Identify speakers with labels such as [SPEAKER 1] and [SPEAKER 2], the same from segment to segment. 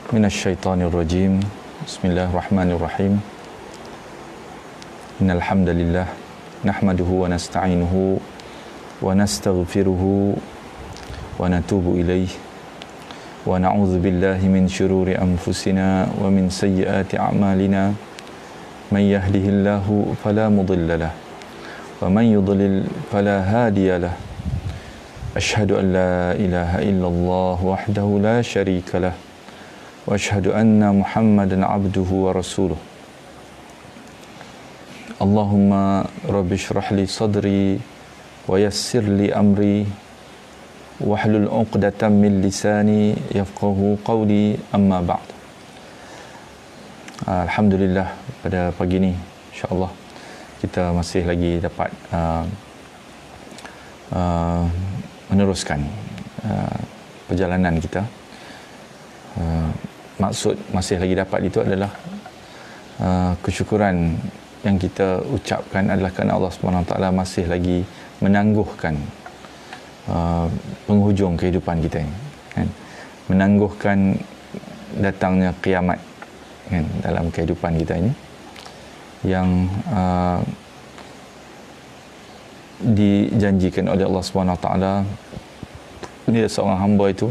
[SPEAKER 1] Minasyaitonir rajim. Bismillahirrahmanirrahim. Innal hamdalillah nahmaduhu wa nasta'inuhu wa nastaghfiruhu wa natubu ilaih wa na'udzu billahi min syururi anfusina wa min sayyiati a'malina. May yahdihillahu fala mudilla lahu wa man yudlil fala hadiya lahu. Asyhadu an la ilaha illallah wahdahu la syarika lahu wa asyhadu anna Muhammadan abduhu wa rasuluh. Allahumma rabbi shrah li sadri wa yassir li amri wahlul 'uqdatam min lisani yafqahu qawli, amma ba'd. Alhamdulillah, pada pagi ni insya-Allah kita masih lagi dapat meneruskan perjalanan kita. Maksud masih lagi dapat itu adalah kesyukuran yang kita ucapkan adalah kerana Allah SWT masih lagi menangguhkan penghujung kehidupan kita ini, kan? Menangguhkan datangnya kiamat, kan, dalam kehidupan kita ini yang dijanjikan oleh Allah SWT. Dia seorang hamba itu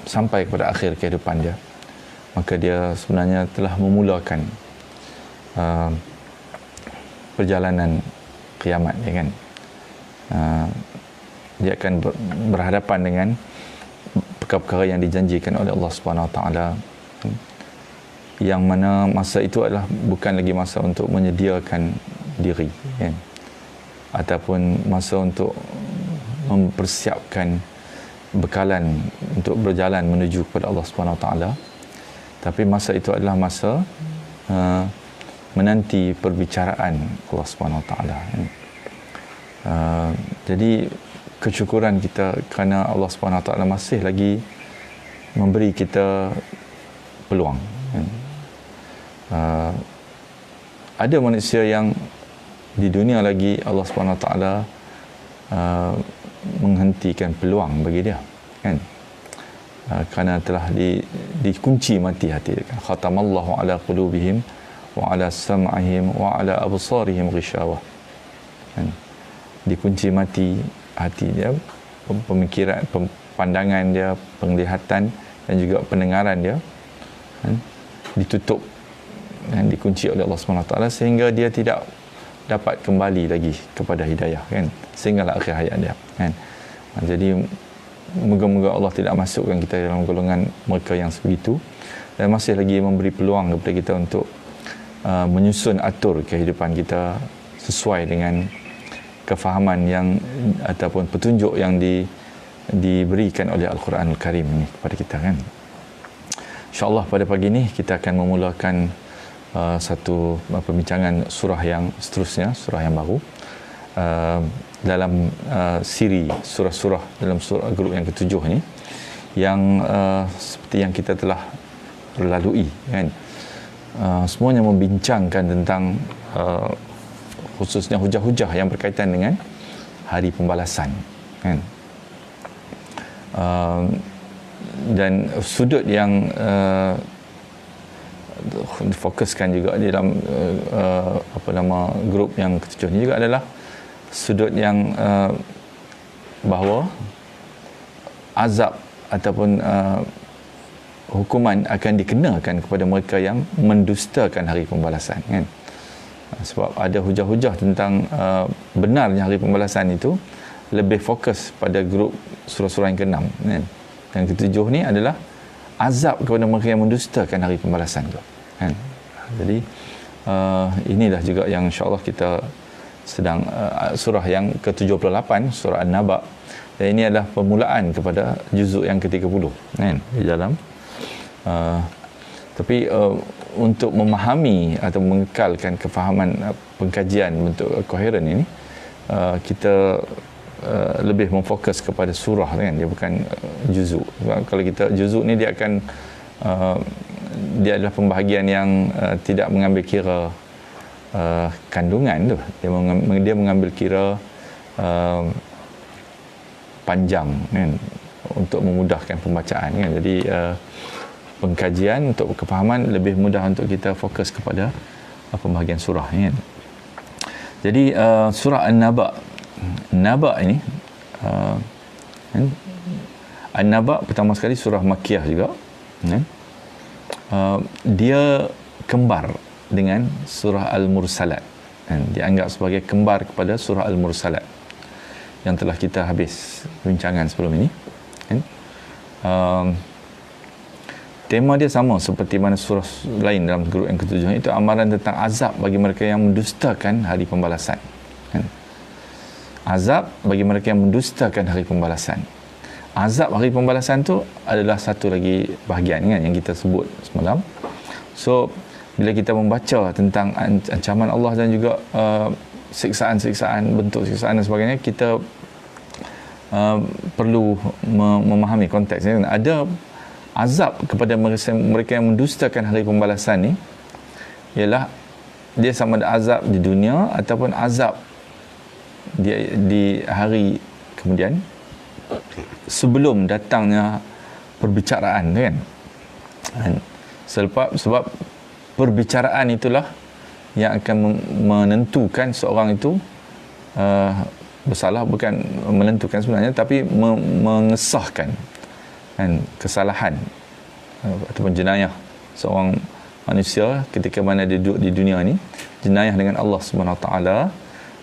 [SPEAKER 1] sampai kepada akhir kehidupan dia, maka dia sebenarnya telah memulakan perjalanan kiamat, ya kan? Dia akan berhadapan dengan perkara-perkara yang dijanjikan oleh Allah SWT, yang mana masa itu adalah bukan lagi masa untuk menyediakan diri, kan? Ataupun masa untuk mempersiapkan bekalan untuk berjalan menuju kepada Allah SWT, tapi masa itu adalah masa menanti perbicaraan Allah SWT. Jadi kesyukuran kita kerana Allah SWT masih lagi memberi kita peluang. Ada manusia yang di dunia lagi Allah SWT menghentikan peluang bagi dia, kan? Kerana telah dikunci mati hati dia, kan? Khatamallahu ala qulubihim wa ala sam'ihim wa ala absarihim ghishawah, kan? Dikunci mati hati dia, pemikiran, pandangan dia, penglihatan dan juga pendengaran dia, kan? Ditutup dan dikunci oleh Allah SWT sehingga dia tidak dapat kembali lagi kepada hidayah, kan? Sehinggalah akhir hayat dia, kan? Jadi moga-moga Allah tidak masukkan kita dalam golongan mereka yang sebegitu, dan masih lagi memberi peluang kepada kita untuk menyusun atur kehidupan kita sesuai dengan kefahaman yang ataupun petunjuk yang diberikan oleh Al-Quranul Karim ini kepada kita, kan? InsyaAllah pada pagi ini kita akan memulakan satu perbincangan surah yang seterusnya, surah yang baru dalam siri surah-surah dalam surah grup yang ketujuh ni, yang seperti yang kita telah lalui, kan? Semuanya membincangkan tentang khususnya hujah-hujah yang berkaitan dengan hari pembalasan, kan? Dan sudut yang difokuskan juga di dalam grup yang ketujuh ni juga adalah sudut yang bahawa azab ataupun hukuman akan dikenakan kepada mereka yang mendustakan hari pembalasan, kan? Sebab ada hujah-hujah tentang benarnya hari pembalasan itu lebih fokus pada grup surah-surah yang ke-6, kan? Yang ketujuh ni adalah azab kepada mereka yang mendustakan hari pembalasan itu, kan? Jadi inilah juga yang insya-Allah kita sedang surah yang ke-78, surah An-Naba, dan ini adalah permulaan kepada juzuk yang ke-30, kan, di dalam tapi untuk memahami atau mengekalkan kefahaman pengkajian bentuk koheren ini, kita lebih memfokus kepada surah, kan? Dia bukan juzuk. Kalau kita juzuk ni dia akan dia adalah pembahagian yang tidak mengambil kira kandungan tu. Dia mengambil kira panjang, kan? untuk memudahkan pembacaan kan. Jadi pengkajian untuk kefahaman lebih mudah untuk kita fokus kepada pembahagian surah kan. Jadi surah An-Naba ini kan? An-Naba pertama sekali surah Makkiyah juga kan? Dia kembar dengan surah Al-Mursalat kan? Dianggap sebagai kembar kepada surah Al-Mursalat yang telah kita habis bincangan sebelum ini kan? Tema dia sama seperti mana surah lain dalam grup yang ketujuh, itu amaran tentang azab bagi mereka yang mendustakan hari pembalasan kan? Azab bagi mereka yang mendustakan hari pembalasan. Azab hari pembalasan tu adalah satu lagi bahagian kan yang kita sebut semalam. So bila kita membaca tentang ancaman Allah dan juga siksaan-siksaan, bentuk siksaan dan sebagainya, kita perlu memahami konteksnya. Ada azab kepada mereka yang mendustakan hari pembalasan ni, ialah dia sama ada azab di dunia ataupun azab di hari kemudian sebelum datangnya perbicaraan kan. Sebab perbicaraan itulah yang akan menentukan seorang itu bersalah, bukan menentukan sebenarnya, tapi mengesahkan kan kesalahan ataupun jenayah seorang manusia ketika mana dia duduk di dunia ni, jenayah dengan Allah Subhanahu Wa Taala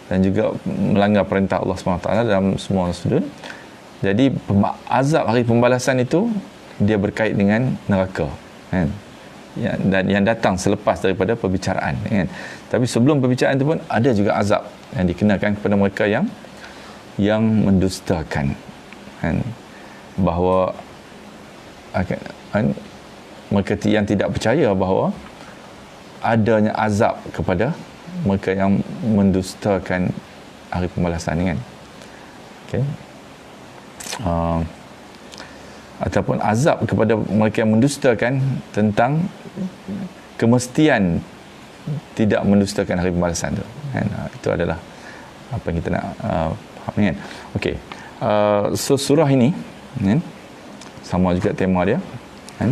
[SPEAKER 1] dan juga melanggar perintah Allah Subhanahu Wa Taala dalam semua sudut. Jadi azab hari pembalasan itu dia berkait dengan neraka kan, dan yang datang selepas daripada perbicaraan kan. Tapi sebelum perbicaraan itu pun ada juga azab yang dikenakan kepada mereka yang mendustakan kan, bahawa mereka yang tidak percaya bahawa adanya azab kepada mereka yang mendustakan hari pembalasan kan. Okay. Ataupun azab kepada mereka yang mendustakan tentang kemestian tidak mendustakan hari pembalasan tu kan. Itu adalah apa yang kita nak faham kan. Okey. So surah ini kan, sama juga tema dia kan.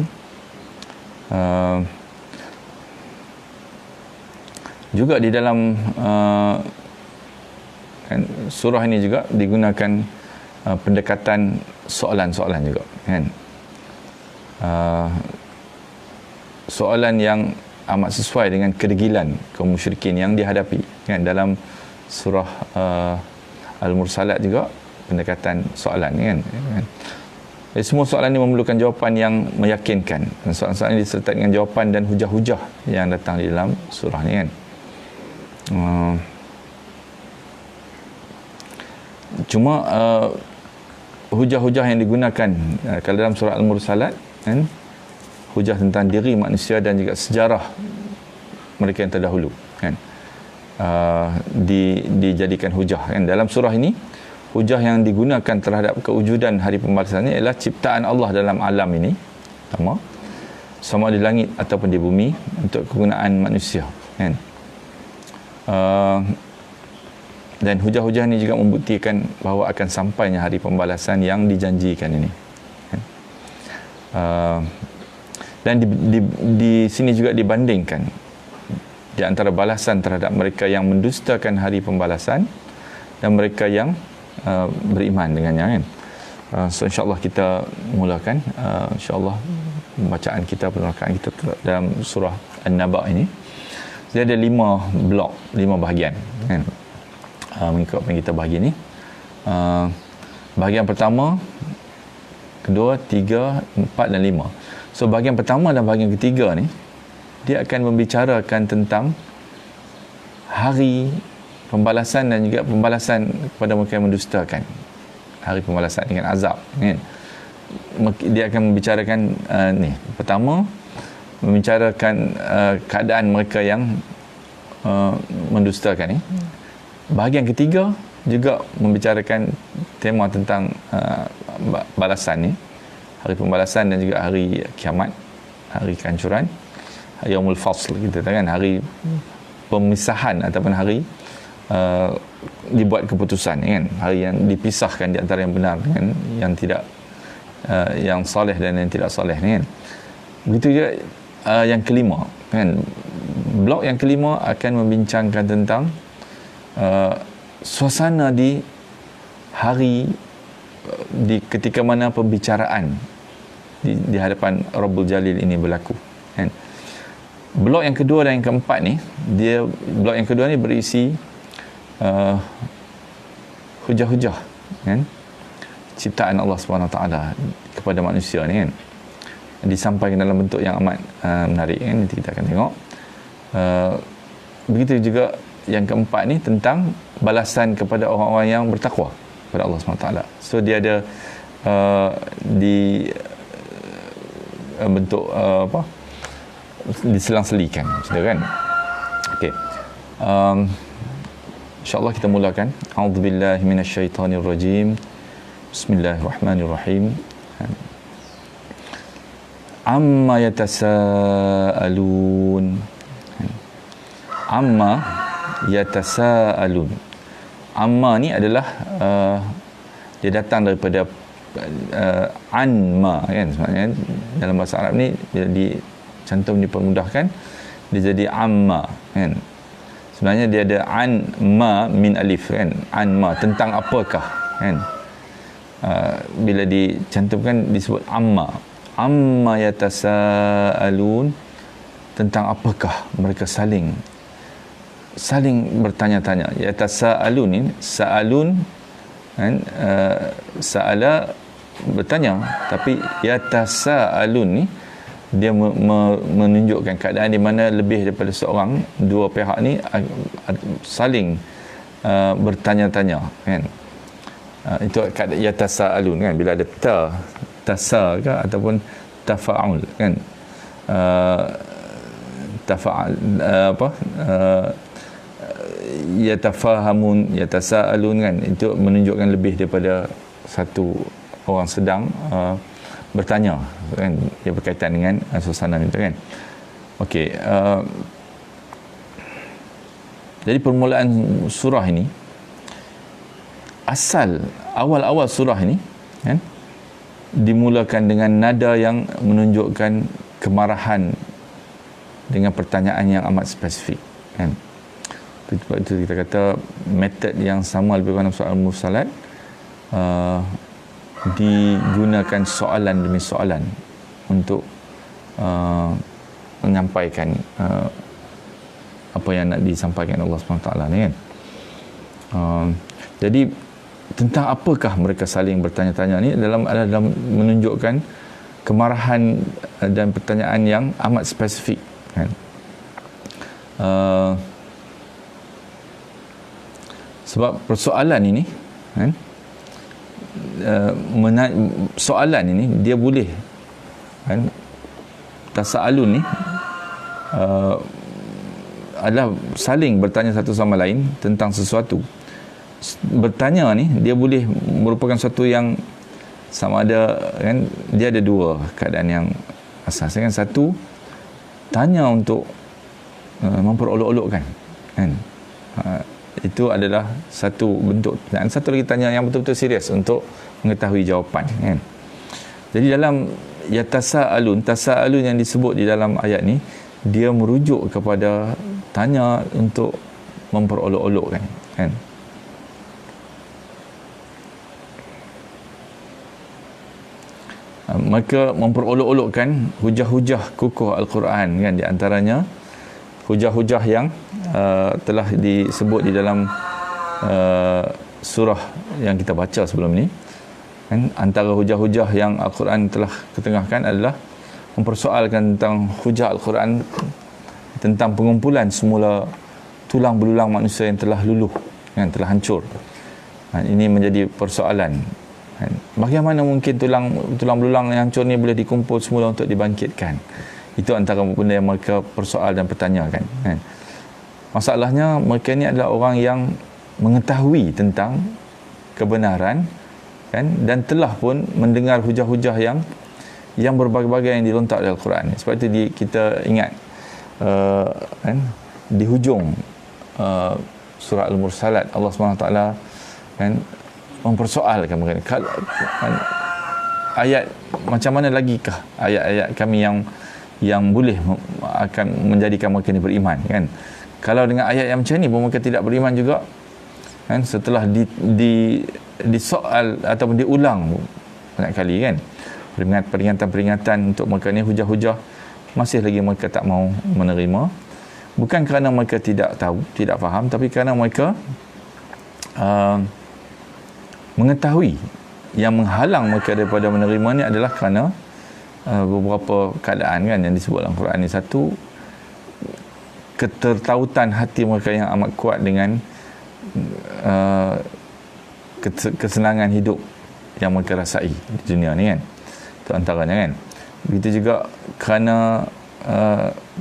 [SPEAKER 1] Juga di dalam kan, surah ini juga digunakan pendekatan soalan-soalan juga kan. Soalan yang amat sesuai dengan kedegilan kaum musyrikin yang dihadapi kan. Dalam surah Al-Mursalat juga pendekatan soalan kan. Semua soalan ini memerlukan jawapan yang meyakinkan. Soalan-soalan ini disertai dengan jawapan dan hujah-hujah yang datang di dalam surah ni kan. Cuma hujah-hujah yang digunakan kalau dalam surah Al-Mursalat kan, hujah tentang diri manusia dan juga sejarah mereka yang terdahulu kan, dijadikan hujah kan. Dalam surah ini hujah yang digunakan terhadap kewujudan hari pembalasan ini ialah ciptaan Allah dalam alam ini, sama di langit ataupun di bumi, untuk kegunaan manusia kan. Dan hujah-hujah ini juga membuktikan bahawa akan sampainya hari pembalasan yang dijanjikan ini kan. Dan di sini juga dibandingkan di antara balasan terhadap mereka yang mendustakan hari pembalasan dan mereka yang beriman dengannya kan. So insyaAllah kita mulakan insyaAllah pembacaan kita, penerangkan kita dalam surah An-Naba ini. Dia ada 5 blok, 5 bahagian kan, mengikut apa yang kita bahagi ni. Bahagian pertama, kedua, 3, 4 dan 5. So bahagian pertama dan bahagian ketiga ni, dia akan membicarakan tentang hari pembalasan dan juga pembalasan kepada mereka yang mendustakan hari pembalasan dengan azab kan. Dia akan membicarakan ni, pertama membicarakan keadaan mereka yang mendustakan ni. Bahagian ketiga juga membicarakan tema tentang balasan ni, hari pembalasan dan juga hari kiamat, hari kehancuran, yaumul fasl kita kan, hari pemisahan ataupun hari dibuat keputusan kan, hari yang dipisahkan di antara yang benar dengan yang tidak, yang soleh dan yang tidak soleh ni kan. Begitu juga yang kelima kan. Blok yang kelima akan membincangkan tentang suasana di hari ketika mana pembicaraan di hadapan Rabbul Jalil ini berlaku kan. Blok yang kedua dan yang keempat ni, blok yang kedua ni berisi hujah-hujah kan, ciptaan Allah Subhanahu Taala kepada manusia ni kan, disampaikan dalam bentuk yang amat menarik kan. Nanti kita akan tengok. Begitu juga yang keempat ni tentang balasan kepada orang-orang yang bertakwa kepada Allah Subhanahu Taala. So dia ada di bentuk diselang-selikan macam kan. Okey. InsyaAllah kita mulakan. A'udzubillahi minasyaitonirrajim. Bismillahirrahmanirrahim. Amma yatasaalun. Amma yatasaalun. Amma ni adalah dia datang daripada anma kan, sebenarnya dalam bahasa Arab ni bila dicantum dipermudahkan dia jadi amma kan. Sebenarnya dia ada an ma min alif kan, an ma tentang apakah kan. Bila dicantumkan disebut amma yatasaalun, tentang apakah mereka saling bertanya-tanya. Yatasaalun ni saalun kan, saala bertanya, tapi yatasaalun ni dia menunjukkan keadaan di mana lebih daripada seorang, dua pihak ni saling bertanya-tanya kan. Itu keadaan yatasaalun kan, bila ada tasa ke ataupun tafa'ul kan, yatafahamun, yatasaalun kan, itu menunjukkan lebih daripada satu orang sedang bertanya kan, dia berkaitan dengan suasana itu kan. Okey, jadi permulaan surah ini, awal surah ini kan, dimulakan dengan nada yang menunjukkan kemarahan dengan pertanyaan yang amat spesifik kan. Sebab itu kita kata metod yang sama lebih kurang soal mursalat, digunakan soalan demi soalan untuk menyampaikan apa yang nak disampaikan Allah SWT ni kan. Jadi tentang apakah mereka saling bertanya-tanya ni dalam menunjukkan kemarahan dan pertanyaan yang amat spesifik kan. Sebab persoalan ini kan, soalan ini dia boleh kan, tasaalun ni adalah saling bertanya satu sama lain tentang sesuatu. Bertanya ni dia boleh merupakan sesuatu yang sama ada kan, dia ada dua keadaan yang asas kan. Satu, tanya untuk memperolok-olokkan kan, itu adalah satu bentuk, dan satu lagi tanya yang betul-betul serius untuk mengetahui jawapan kan. Jadi dalam tasaalun yang disebut di dalam ayat ni, dia merujuk kepada tanya untuk memperolok-olokkan kan. Maka memperolok-olokkan hujah-hujah kukuh Al-Quran kan, di antaranya hujah-hujah yang telah disebut di dalam surah yang kita baca sebelum ni kan. Antara hujah-hujah yang Al-Quran telah ketengahkan adalah mempersoalkan tentang hujah Al-Quran tentang pengumpulan semula tulang belulang manusia yang telah luluh kan, telah hancur. Ini menjadi persoalan kan. Bagaimana mungkin tulang belulang yang hancur ni boleh dikumpul semula untuk dibangkitkan? Itu antara benda yang mereka persoal dan pertanyakan kan. Masalahnya mereka ni adalah orang yang mengetahui tentang kebenaran kan, dan telah pun mendengar hujah-hujah yang berbagai-bagai yang dilontar dalam Al-Quran. Sebab itu kita ingat kan, di hujung surah Al-Mursalat Allah SWT kan mempersoalkan mereka kan, ayat macam mana lagikah ayat-ayat kami yang boleh akan menjadikan mereka ni beriman, kan? Kalau dengan ayat yang macam ni pun mereka tidak beriman juga, kan? Setelah disoal ataupun diulang banyak kali, kan, peringatan-peringatan untuk mereka ni, hujah-hujah, masih lagi mereka tak mau menerima. Bukan kerana mereka tidak tahu, tidak faham, tapi kerana mereka mengetahui yang menghalang mereka daripada menerima ni adalah kerana beberapa keadaan, kan, yang disebut dalam Quran ni. Satu, ketertautan hati mereka yang amat kuat dengan kesenangan hidup yang mereka rasai di dunia ni, kan. Itu antaranya, kan. Begitu juga kerana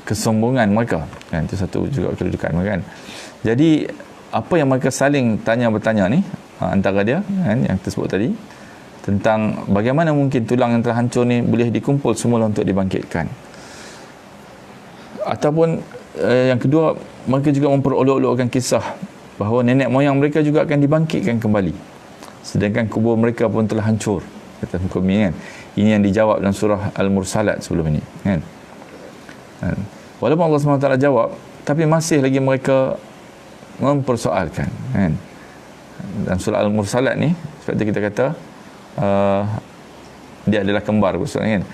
[SPEAKER 1] kesombongan mereka, kan. Itu satu juga kedudukan mereka, kan. Jadi apa yang mereka saling bertanya ni antara dia, kan, yang tersebut tadi, tentang bagaimana mungkin tulang yang telah hancur ni boleh dikumpul semula untuk dibangkitkan. Ataupun yang kedua, mereka juga memperolok-olokkan kisah bahawa nenek moyang mereka juga akan dibangkitkan kembali, sedangkan kubur mereka pun telah hancur, kata hukum ini, kan. Ini yang dijawab dalam surah Al-Mursalat sebelum ini, kan. Walaupun Allah SWT jawab, tapi masih lagi mereka mempersoalkan, kan. Dalam surah Al-Mursalat ni, seperti kita kata, dia adalah kembar, kan.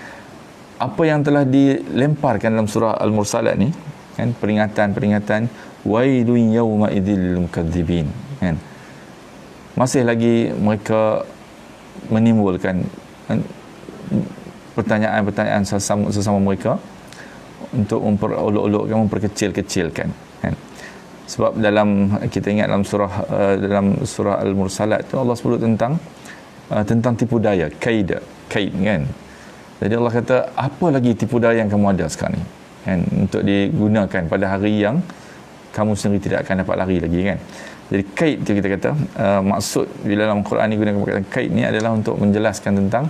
[SPEAKER 1] Apa yang telah dilemparkan dalam surah Al-Mursalat ni, kan, peringatan wailun yawma idzil mukadzibin, kan, masih lagi mereka menimbulkan, kan, pertanyaan-pertanyaan sesama mereka untuk memperolok-olokkan, memperkecil-kecilkan, kan. Sebab dalam, kita ingat dalam surah Al-Mursalat tu Allah sebut tentang tipu daya, kaid, kan. Jadi Allah kata, apa lagi tipu daya yang kamu ada sekarang ni, kan, untuk digunakan pada hari yang kamu sendiri tidak akan dapat lari lagi, kan. Jadi kaid tu kita kata, maksud bila dalam Quran ni gunakan perkataan kaid ni adalah untuk menjelaskan tentang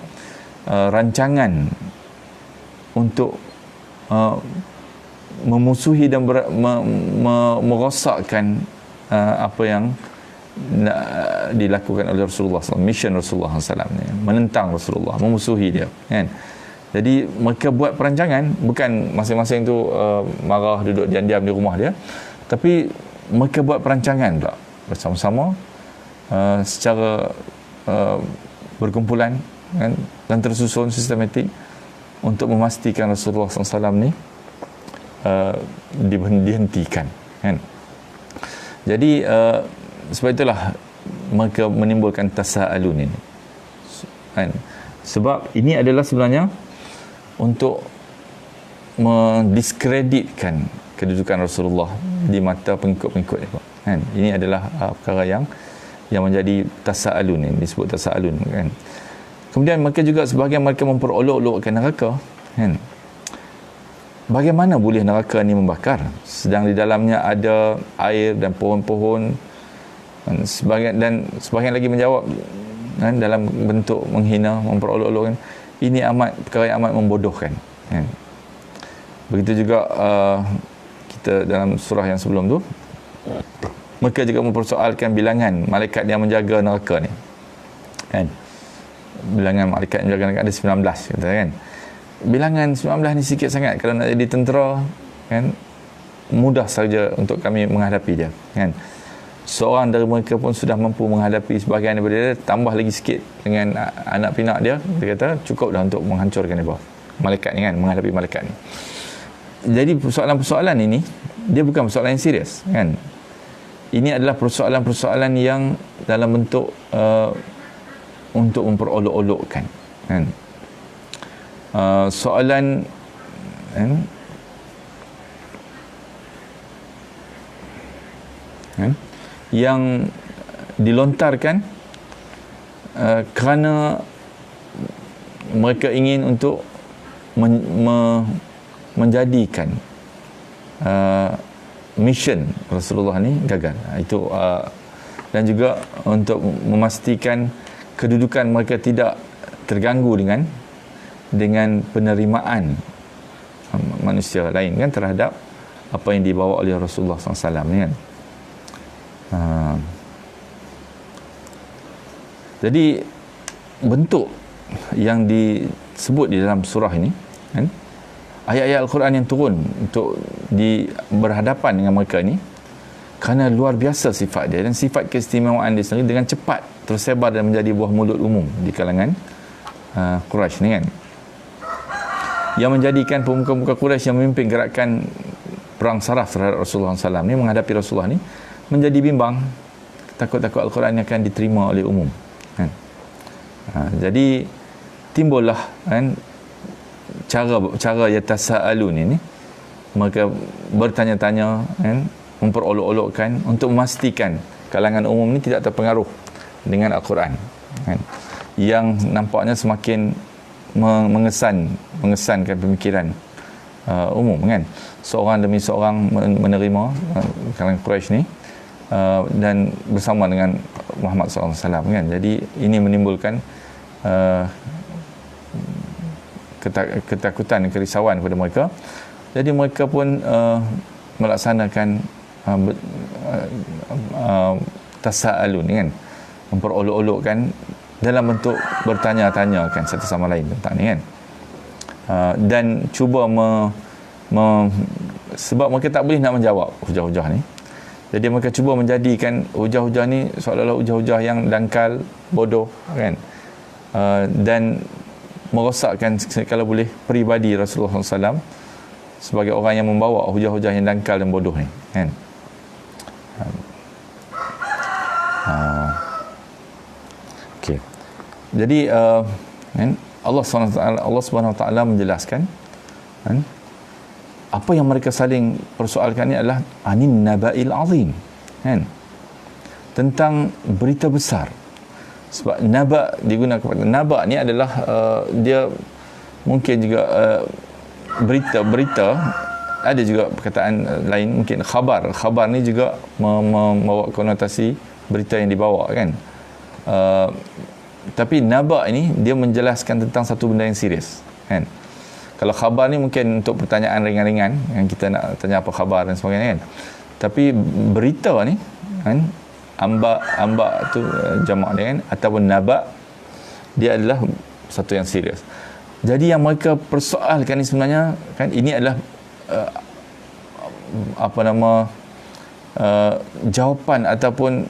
[SPEAKER 1] rancangan untuk memusuhi dan merosakkan apa yang dilakukan oleh Rasulullah SAW, mission Rasulullah SAW ni, menentang Rasulullah, memusuhi dia, kan. Jadi mereka buat perancangan, bukan masing-masing tu marah duduk diam-diam di rumah dia, tapi mereka buat perancangan pula bersama-sama, secara berkumpulan, kan, dan tersusun sistematik untuk memastikan Rasulullah SAW ni dihentikan, kan. Jadi sebab itulah mereka menimbulkan tasa'alun ini, kan. Sebab ini adalah sebenarnya untuk mendiskreditkan kedudukan Rasulullah di mata pengikut-pengikut dia, kan. Ini adalah perkara yang menjadi tasa'alun, ini disebut tasa'alun, kan. Kemudian mereka juga sebahagian mereka memperolok-olokkan neraka, kan. Bagaimana boleh neraka ni membakar sedang di dalamnya ada air dan pohon-pohon, kan. Sebahagian lagi menjawab, kan, dalam bentuk menghina, memperolok-olokkan. Ini perkara yang amat membodohkan, kan. Begitu juga kita dalam surah yang sebelum tu, mereka juga mempersoalkan bilangan malaikat yang menjaga neraka ni, kan. Bilangan malaikat yang menjaga neraka ada 19, kata, kan. Bilangan 19 ni sikit sangat, kalau nak jadi tentera, kan, mudah saja untuk kami menghadapi dia, kan. Seorang dari mereka pun sudah mampu menghadapi sebahagian daripada dia, tambah lagi sikit dengan anak pinak dia kata cukup dah untuk menghancurkan dia, malaikat ni, kan, menghadapi malaikat ni. Jadi persoalan-persoalan ini dia bukan persoalan yang serius, kan. Ini adalah persoalan-persoalan yang dalam bentuk untuk memperolok-olokkan, kan. Soalan, kan, yang dilontarkan kerana mereka ingin untuk menjadikan mission Rasulullah ni gagal. Itu dan juga untuk memastikan kedudukan mereka tidak terganggu dengan penerimaan manusia lain, kan, terhadap apa yang dibawa oleh Rasulullah SAW ni, kan. Jadi bentuk yang disebut di dalam surah ini, kan, ayat-ayat Al-Quran yang turun untuk berhadapan dengan mereka ni, kerana luar biasa sifat dia dan sifat keistimewaan dia sendiri, dengan cepat tersebar dan menjadi buah mulut umum di kalangan Quraisy ni, kan, yang menjadikan pemuka-pemuka Quraisy yang memimpin gerakan perang saraf terhadap Rasulullah SAW ni, menghadapi Rasulullah ni, menjadi bimbang, takut-takut Al-Quran akan diterima oleh umum, kan. Jadi timbullah, kan, cara yatasaalun ini, mereka bertanya-tanya, kan, memperolok-olokkan untuk memastikan kalangan umum ni tidak terpengaruh dengan Al-Quran, kan, yang nampaknya semakin mengesankan pemikiran umum, kan, seorang demi seorang menerima kalangan Quraisy ni, dan bersama dengan Muhammad SAW, kan. Jadi ini menimbulkan ketakutan dan kerisauan kepada mereka. Jadi mereka pun melaksanakan tasa'alun, kan, memperolok-olokkan dalam bentuk bertanya-tanya, kan, satu sama lain tentang ni, kan, dan cuba sebab mereka tak boleh nak menjawab hujah-hujah ni. Jadi mereka cuba menjadikan hujah-hujah ni seolah-olah hujah-hujah yang dangkal, bodoh, kan, dan merosakkan kalau boleh peribadi Rasulullah SAW sebagai orang yang membawa hujah-hujah yang dangkal dan bodoh ni, kan. Okey. Jadi kan, Allah Subhanahu Wa Taala menjelaskan, kan, apa yang mereka saling persoalkan ni adalah anin naba'il azim, kan, tentang berita besar. Sebab naba' digunakan, naba' ni adalah dia mungkin juga berita, ada juga perkataan lain, mungkin khabar ni juga membawa konotasi berita yang dibawa, kan. Tapi naba' ini dia menjelaskan tentang satu benda yang serius, kan. Kalau khabar ni mungkin untuk pertanyaan ringan-ringan, yang kita nak tanya apa khabar dan sebagainya, kan. Tapi berita ni, kan, amba tu jamak dia, kan, ataupun naba', dia adalah satu yang serius. Jadi yang mereka persoalkan ni sebenarnya, kan, ini adalah jawapan ataupun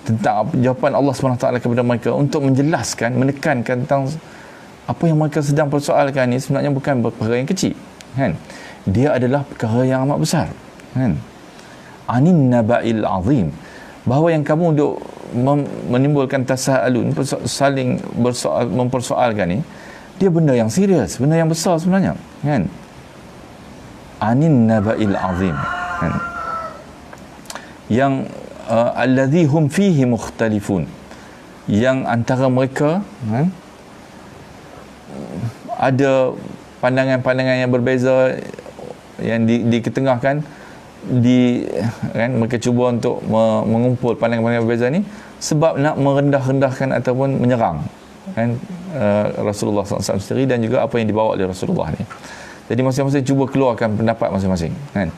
[SPEAKER 1] tentang jawapan Allah SWT kepada mereka untuk menjelaskan, menekankan tentang apa yang mereka sedang persoalkan ni sebenarnya bukan perkara yang kecil, kan. Dia adalah perkara yang amat besar, kan. Anin naba'il azim, bahawa yang kamu duk menimbulkan tasa'alun, saling mempersoalkan ni, dia benda yang serius, benda yang besar sebenarnya, kan. Anin naba'il azim, kan, yang alladhi hum fihi mukhtalifun, yang antara mereka, kan, ada pandangan-pandangan yang berbeza yang diketengahkan, kan, mereka cuba untuk mengumpul pandangan-pandangan berbeza ni sebab nak merendah-rendahkan ataupun menyerang, kan, Rasulullah SAW sendiri dan juga apa yang dibawa oleh Rasulullah ni. Jadi masing-masing cuba keluarkan pendapat masing-masing, kan.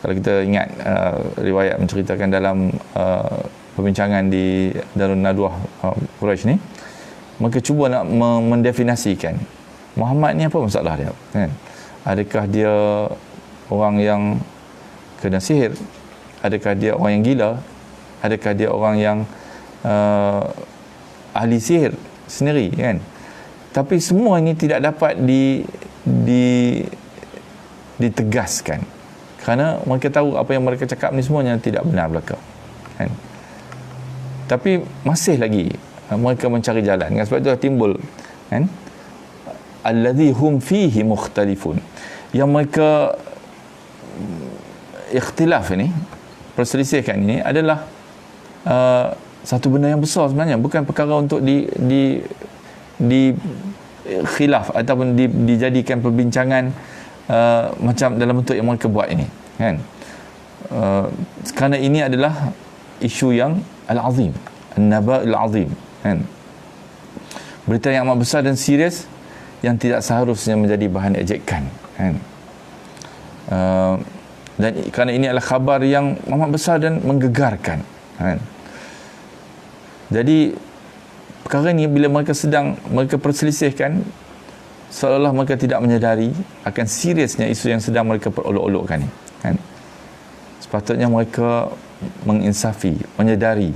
[SPEAKER 1] Kalau kita ingat riwayat menceritakan dalam perbincangan di Darun Nadwah Quraisy ni, mereka cuba nak mendefinisikan Muhammad ni apa masalah dia, kan. Adakah dia orang yang kena sihir? Adakah dia orang yang gila? Adakah dia orang yang ahli sihir sendiri, kan. Tapi semua ini tidak dapat ditegaskan, kerana mereka tahu apa yang mereka cakap ni semuanya tidak benar belaka, kan. Tapi masih lagi mereka mencari jalan, kan. Sebab itu timbul, kan, alladhi hum fihi mukhtalifun, yang mereka ikhtilaf ini, perselisihan ini adalah satu benda yang besar sebenarnya, bukan perkara untuk di khilaf ataupun dijadikan perbincangan macam dalam bentuk yang mereka buat ini, kan. Kerana ini adalah isu yang al-azim, an-naba'il azim, kan, berita yang amat besar dan serius yang tidak seharusnya menjadi bahan ejekan, kan. Dan kerana ini adalah khabar yang amat besar dan menggegarkan, kan. Jadi perkara ni bila mereka perselisihkan, seolah-olah mereka tidak menyadari akan seriusnya isu yang sedang mereka perolok-olokkan ni, kan? Sepatutnya mereka menginsafi, menyadari,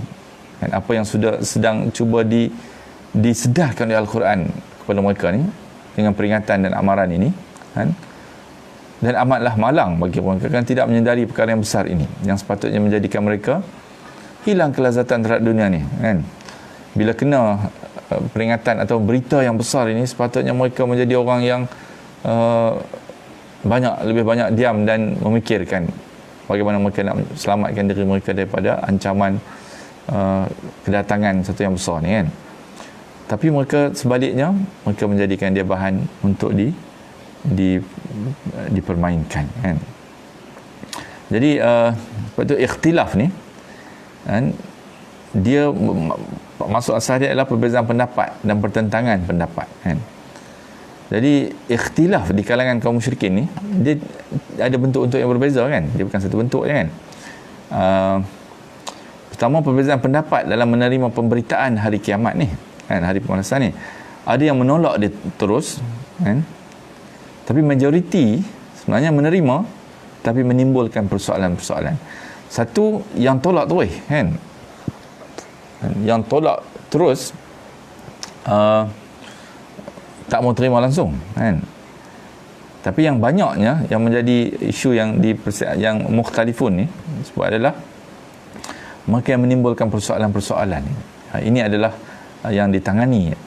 [SPEAKER 1] kan, apa yang sedang cuba disedarkan oleh Al-Quran kepada mereka ni dengan peringatan dan amaran ini, kan? Dan amatlah malang bagi mereka kan tidak menyadari perkara yang besar ini yang sepatutnya menjadikan mereka hilang kelazatan terhadap dunia ni, kan? Bila kena peringatan atau berita yang besar ini, sepatutnya mereka menjadi orang yang lebih banyak diam dan memikirkan bagaimana mereka nak selamatkan diri mereka daripada ancaman kedatangan satu yang besar ni, kan? Tapi mereka sebaliknya, mereka menjadikan dia bahan untuk dipermainkan, kan? Jadi sebab tu ikhtilaf ni, kan, dia maksud asal dia adalah perbezaan pendapat dan pertentangan pendapat, kan? Jadi ikhtilaf di kalangan kaum musyrikin ni, dia ada bentuk-bentuk yang berbeza, kan? Dia bukan satu bentuk je, kan? Pertama, perbezaan pendapat dalam menerima pemberitaan hari kiamat ni, kan, hari pembalasan ni. Ada yang menolak dia terus, kan? Tapi majoriti sebenarnya menerima, tapi menimbulkan persoalan-persoalan. Satu yang tolak terus, kan? Yang tolak terus tak mau terima langsung, kan? Tapi yang banyaknya yang menjadi isu yang mukhtalifun ni sebab adalah mereka yang menimbulkan persoalan-persoalan ni. Ini adalah yang ditangani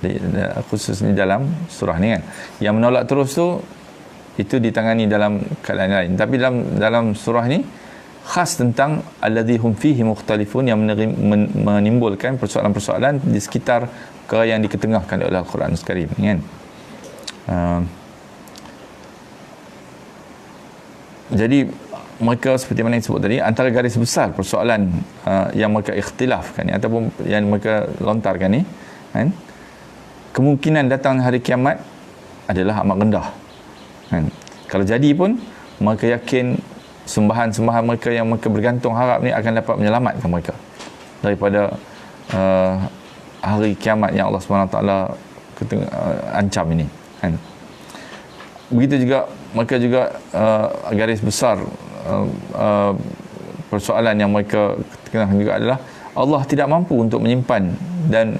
[SPEAKER 1] khususnya dalam surah ni, kan? Yang menolak terus tu itu ditangani dalam keadaan lain, tapi dalam surah ni khas tentang alladzi hum fihi mukhtalifun, yang menimbulkan persoalan-persoalan di sekitar perkara yang diketengahkan oleh Al-Quran Karim, kan? Jadi mereka seperti mana yang disebut tadi, antara garis besar persoalan yang mereka ikhtilafkan ni ataupun yang mereka lontarkan ni, kan, kemungkinan datang hari kiamat adalah amat rendah, kan? Kalau jadi pun mereka yakin sembahan-sembahan mereka yang mereka bergantung harap ni akan dapat menyelamatkan mereka daripada hari kiamat yang Allah SWT ancam ini, kan? Begitu juga mereka juga garis besar persoalan yang mereka kenakan juga adalah Allah tidak mampu untuk menyimpan dan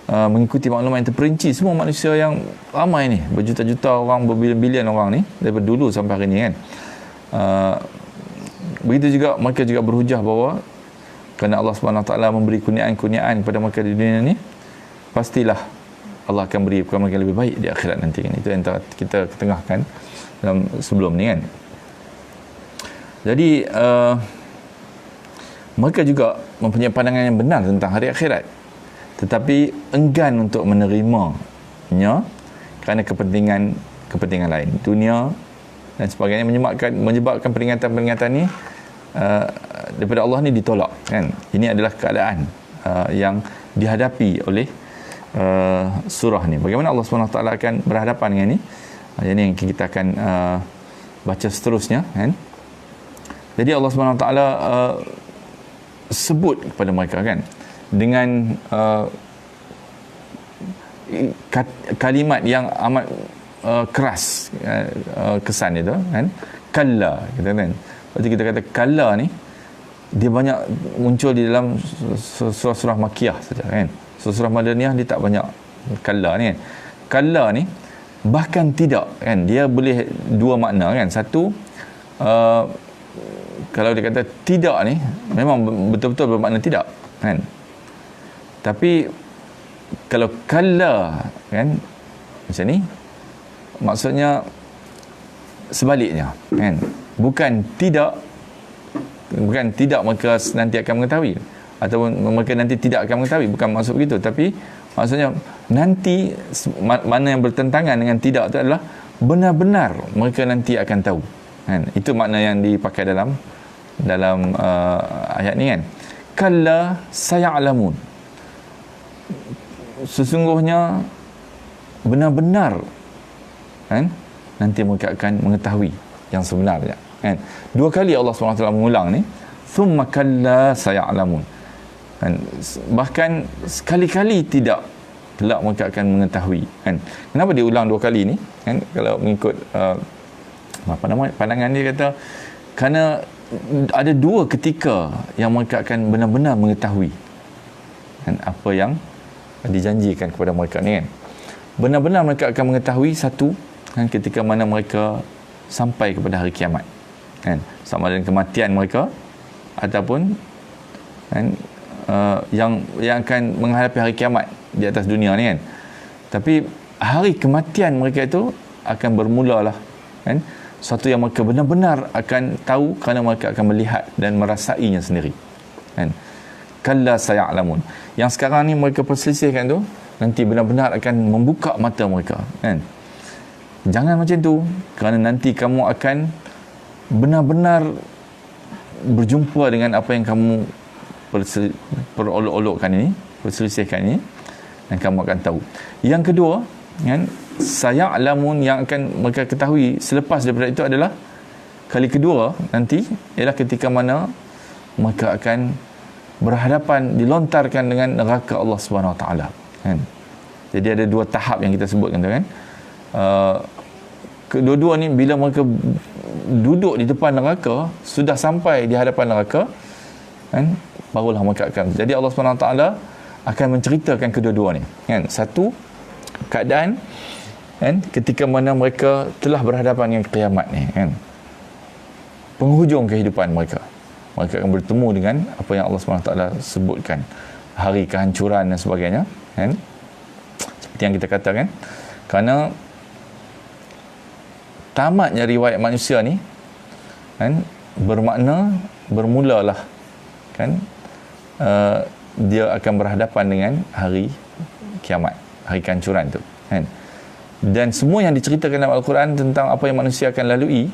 [SPEAKER 1] mengikuti maklumat yang terperinci semua manusia yang ramai ni, berjuta-juta orang, berbilion-bilion orang ni daripada dulu sampai hari ni, kan? Begitu juga mereka juga berhujah bahawa kerana Allah SWT memberi kurniaan-kurniaan kepada mereka di dunia ni, pastilah Allah akan beri kepada mereka lebih baik di akhirat nanti, kan? Itu yang kita ketengahkan dalam sebelum ni, kan? Jadi mereka juga mempunyai pandangan yang benar tentang hari akhirat, tetapi enggan untuk menerimanya kerana kepentingan lain, dunia dan sebagainya, menyebabkan peringatan-peringatan ni daripada Allah ni ditolak, kan? Ini adalah keadaan yang dihadapi oleh surah ni. Bagaimana Allah SWT akan berhadapan dengan ni? Ini yang kita akan baca seterusnya, kan? Jadi Allah SWT sebut kepada mereka, kan, dengan kalimat yang amat keras kesan itu, kan? Kalla, kita, kan? Lepas kita kata kalla ni dia banyak muncul di dalam surah-surah Makkiyah saja, kan? Surah Madaniyah dia tak banyak kalla ni, kan? Kalla ni bahkan tidak, kan? Dia boleh dua makna, kan? Satu, kalau dia kata tidak ni memang betul-betul bermakna tidak, kan? Tapi kalau kalla, kan, macam ni maksudnya sebaliknya, kan? Bukan tidak mereka nanti akan mengetahui, ataupun mereka nanti tidak akan mengetahui, bukan maksud begitu, tapi maksudnya nanti mana yang bertentangan dengan tidak itu adalah benar-benar mereka nanti akan tahu, kan? Itu makna yang dipakai dalam ayat ni, kan? Kalla saya'lamun, sesungguhnya benar-benar, kan, nanti mereka akan mengetahui yang sebenarnya, kan? Dua kali Allah SWT mengulang ni, thumma kalla saya'lamun, kan? Bahkan sekali-kali tidak kelak mereka akan mengetahui, kan. Kenapa dia ulang 2 kali ni, kan? Kalau mengikut pandangan dia, kata kerana ada 2 ketika yang mereka akan benar-benar mengetahui, kan, apa yang dijanjikan kepada mereka ni, kan. Benar-benar mereka akan mengetahui, satu, kan, ketika mana mereka sampai kepada hari kiamat, kan, sama ada kematian mereka ataupun, kan, yang akan menghadapi hari kiamat di atas dunia ni, kan. Tapi hari kematian mereka itu akan bermulalah, kan, satu yang mereka benar-benar akan tahu kerana mereka akan melihat dan merasainya sendiri, kan. Kalla saya'lamun, yang sekarang ni mereka perselisihkan tu, nanti benar-benar akan membuka mata mereka, kan. Jangan macam tu, kerana nanti kamu akan benar-benar berjumpa dengan apa yang kamu perolok-olokkan ini, perselisihkan ini, dan kamu akan tahu. Yang kedua, kan, saya'lamun, yang akan mereka ketahui selepas daripada itu adalah kali kedua nanti, ialah ketika mana mereka akan berhadapan, dilontarkan dengan neraka Allah Subhanahu Wa Taala, kan. Jadi ada 2 tahap yang kita sebutkan tu, kan. Kedua-dua ni bila mereka duduk di depan neraka, sudah sampai di hadapan neraka, kan, barulah mereka akan, jadi Allah Subhanahu Wa Taala akan menceritakan kedua-dua ni, kan. Satu, keadaan, kan, ketika mana mereka telah berhadapan dengan kiamat ni, kan, penghujung kehidupan mereka akan bertemu dengan apa yang Allah SWT sebutkan, hari kehancuran dan sebagainya, kan. Seperti yang kita katakan, kerana tamatnya riwayat manusia ni, kan, bermakna bermulalah, kan, dia akan berhadapan dengan hari kiamat, hari kehancuran tu, kan. Dan semua yang diceritakan dalam Al-Quran tentang apa yang manusia akan lalui,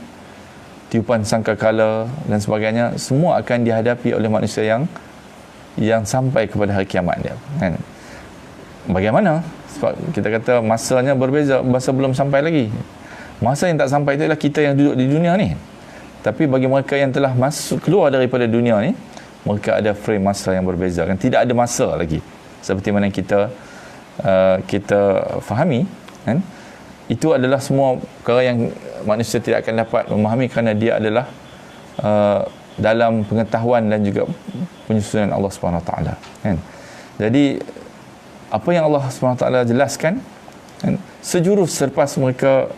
[SPEAKER 1] tiupan sangkakala dan sebagainya, semua akan dihadapi oleh manusia yang sampai kepada hari kiamat dia, kan. Bagaimana? Sebab kita kata masanya berbeza, masa belum sampai lagi. Masa yang tak sampai itu adalah kita yang duduk di dunia ni. Tapi bagi mereka yang telah masuk, keluar daripada dunia ni, mereka ada frame masa yang berbeza, kan. Tidak ada masa lagi seperti mana kita fahami, kan. Itu adalah semua perkara yang manusia tidak akan dapat memahami kerana dia adalah dalam pengetahuan dan juga penyusunan Allah Subhanahu Wa Taala, kan. Jadi apa yang Allah Subhanahu Wa Taala jelaskan, kan, sejurus selepas mereka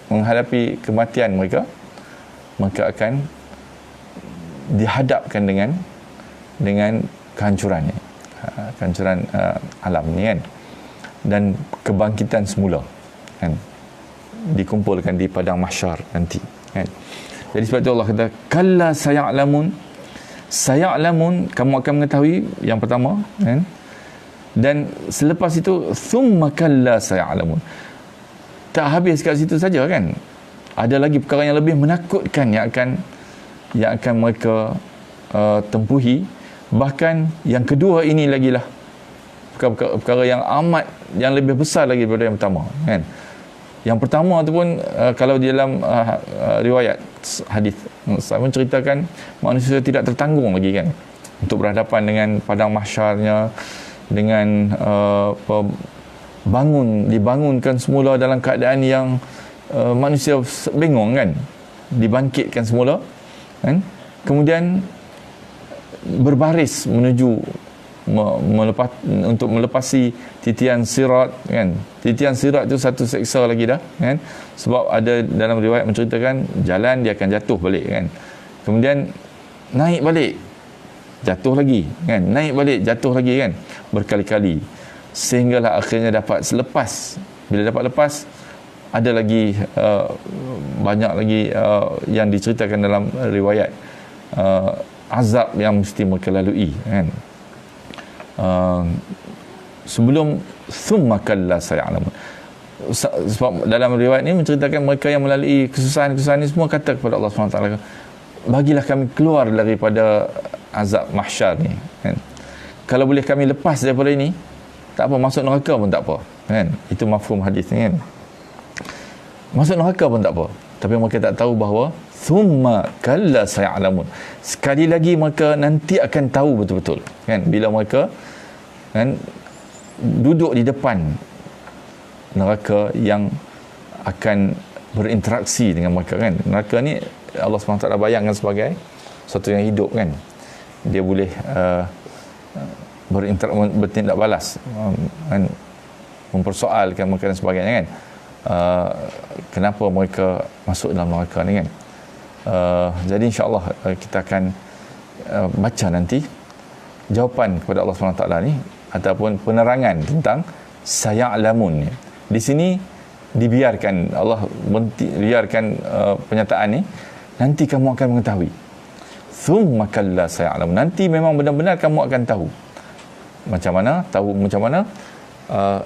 [SPEAKER 1] menghadapi kematian mereka akan dihadapkan dengan kehancuran alam ni, kan, dan kebangkitan semula, kan, dikumpulkan di padang mahsyar nanti, kan. Jadi sebab itu Allah kata kalla saya'lamun, kamu akan mengetahui, yang pertama, kan. Dan selepas itu thumma kalla saya'lamun, tak habis kat situ saja, kan. Ada lagi perkara yang lebih menakutkan yang akan mereka tempuhi. Bahkan yang kedua ini lagi lah perkara yang yang lebih besar lagi daripada yang pertama, kan. Yang pertama tu pun kalau di dalam riwayat hadis saya menceritakan manusia tidak tertanggung lagi, kan, untuk berhadapan dengan padang mahsyarnya, dengan dibangunkan semula dalam keadaan yang manusia bingung, kan, dibangkitkan semula, kan. Kemudian berbaris menuju untuk melepasi titian sirat, kan. Titian sirat itu satu seksa lagi dah, kan. Sebab ada dalam riwayat menceritakan jalan dia akan jatuh balik, kan. Kemudian naik balik, jatuh lagi, kan. Naik balik, jatuh lagi, kan. Berkali-kali sehinggalah akhirnya dapat selepas. Bila dapat lepas, ada lagi banyak lagi yang diceritakan dalam riwayat azab yang mesti mereka lalui, kan. Sebelum thumma kalla saya'lamun, sebab dalam riwayat ini menceritakan mereka yang melalui kesusahan-kesusahan ini semua kata kepada Allah SWT, bagilah kami keluar daripada azab mahsyar ni, kan. Kalau boleh kami lepas daripada ini, tak apa, masuk neraka pun tak apa, kan. Itu mafhum hadis ni, kan. Masuk neraka pun tak apa, tapi mereka tak tahu bahawa thumma kalla saya'lamun, sekali lagi mereka nanti akan tahu betul-betul, kan, bila mereka, kan, duduk di depan neraka yang akan berinteraksi dengan mereka kan. Neraka ni Allah SWT bayangkan sebagai satu yang hidup kan. Dia boleh bertindak balas, kan, mempersoalkan mereka dan sebagainya kan. Kenapa mereka masuk dalam neraka ni kan. Jadi insya-Allah kita akan baca nanti jawapan kepada Allah SWT ni ataupun penerangan tentang saya'lamun ni. Di sini dibiarkan Allah biarkan penyataan ni, nanti kamu akan mengetahui. Thumma kalla saya'lamun, nanti memang benar-benar kamu akan tahu macam mana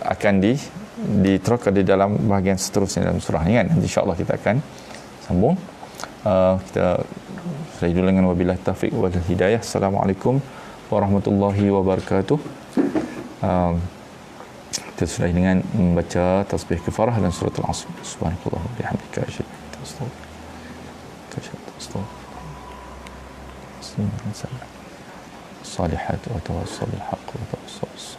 [SPEAKER 1] akan diterangkan di dalam bahagian seterusnya dalam surah ni kan. Nanti insya-Allah kita akan sambung. Kita selesai dulu dengan wabillahi taufiq wal hidayah. Assalamualaikum warahmatullahi wabarakatuh. Kita sudah dengan membaca tasbih kafarah dan surah al-asr. Subhanallah wa bihamdika asyhadu an la ilaha illa anta astaghfiruka wa atubu ilaik. Salihat wa tawassul bil haqq wa tawassul